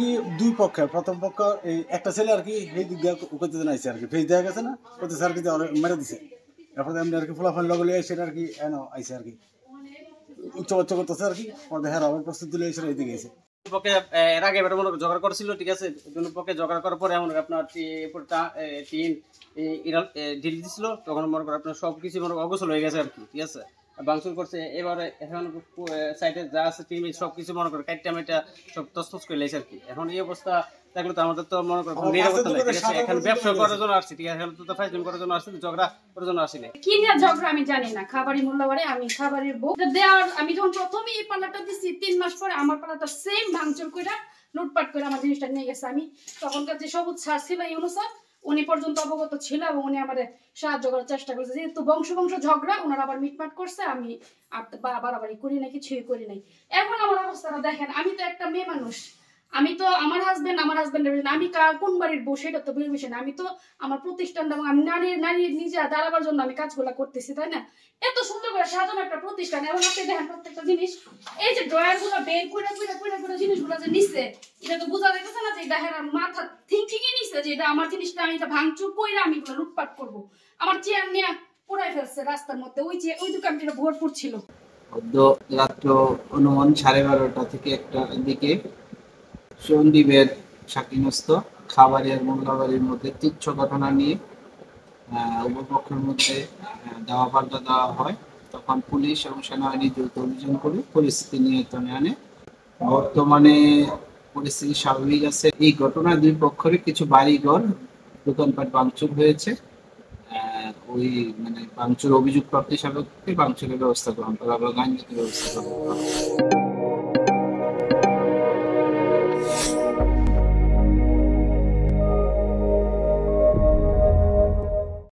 কি দুই পক্ষে, প্রথম পক্ষ এই একটা ছেলে আর কি এই দিক দিয়ে করতে জানাইছে আর কি, ফেস দেওয়া গেছে না, করতেছে আর কি মেরে দিছে। এরপরে এমনি আর কি ফলাফল লগলে সেটা আর কি এনো আইসে আর কি উচ্চ করতেছে আর কি, আমাদের হ্যাঁ আবার প্রস্তুতি লইছে এইদিকে গেছে। পক্ষে এর আগে এবার মনে ঝগড়া করছিল, ঠিক আছে, দুই পক্ষে ঝগড়া করার পরে এমন আপনার টিন ঢিল দিছিল, তখন মনে করেন আপনার সব কিছু মনে অগোছল হয়ে গেছে আর কি, ঠিক আছে, ভাঙচুর করছে। এবারে এখন সাইডে যা আছে টিম সব কিছু মনে করে কাইটা মেটা সব তছতছ করে লেগেছে আর কি। এখন এই অবস্থা থাকলে তো আমাদের তো মনে করেন নিরাপত্তা নাই, ঠিক আছে, এখন ব্যবসা করার জন্য আসছি, ঠিক আছে, এখন তো ফাইজলামি করার জন্য আসছি, ঝগড়া করার জন্য আসি না। কি নিয়ে ঝগড়া আমি জানি না, খাবারই মোল্লাবাড়ি, আমি খাবারের বউ দেওয়ার, আমি যখন প্রথমেই এই পাল্লাটা দিচ্ছি 3 মাস পরে আমার পাল্লাটা সেম ভাঙচুর করে লুটপাট করে আমার জিনিসটা নিয়ে গেছে। আমি তখনকার যে সবুজ স্যার ছিল ইউনুস স্যার, উনি পর্যন্ত অবগত ছিল এবং উনি আমাদের সাহায্য করার চেষ্টা করছে। যেহেতু বংশ ঝগড়া, ওনারা আবার মিটমাট করছে, আমি আর বাড়াবাড়ি করি না, কিছুই করি নাই। এখন আমার অবস্থাটা দেখেন, আমি তো একটা মেয়ে মানুষ, আমি তো আমার হাজবেন্ডের, আমি কোন বাড়ির বউ সেটা তো বিষয় না, আমি তো আমার প্রতিষ্ঠানটা এবং আমি নারী নিজে দাঁড়াবার জন্য আমি কাজগুলা করতেছি, তাই না? এত সুন্দর করে সাজানো একটা প্রতিষ্ঠান, এবং আপনি দেখেন প্রত্যেকটা জিনিস, এই যে ড্রয়ার গুলো বের করে জিনিসগুলো যে নিচ্ছে, এটা তো বোঝা যাইতেছে না যে এটা মাথা থিঙ্কিংই নিচ্ছে যে এটা আমার জিনিসটা, আমি এটা ভাঙচুর করে আমি এগুলো লুটপাট করবো। আমার চেয়ার নিয়ে পুরাই ফেলছে রাস্তার মধ্যে, ওই দোকানটিটা ভরপুর ছিল। রাত্র অনুমান 12:30 থেকে 1টার দিকে সন্দীপের শাকিনস্থ খাবারের মোল্লাবাড়ির মধ্যে তুচ্ছ ঘটনা নিয়ে উভয়পক্ষের মধ্যে দেওয়া পাল্টা দেওয়া হয়। তখন পুলিশ এবং সেনাবাহিনী দ্রুত অভিযান করে পরিস্থিতি নিয়ন্ত্রণে আনে। বর্তমানে পরিস্থিতি স্বাভাবিক আছে। এই ঘটনায় দুই পক্ষের কিছু বাড়িঘর, দোকানপাট ভাঙচুর হয়েছে। ওই মানে ভাঙচুর অভিযোগ প্রাপ্তি সাপেক্ষে ভাঙচুরের ব্যবস্থা গ্রহণ করা হবে, আইনগত ব্যবস্থা গ্রহণ করা হবে।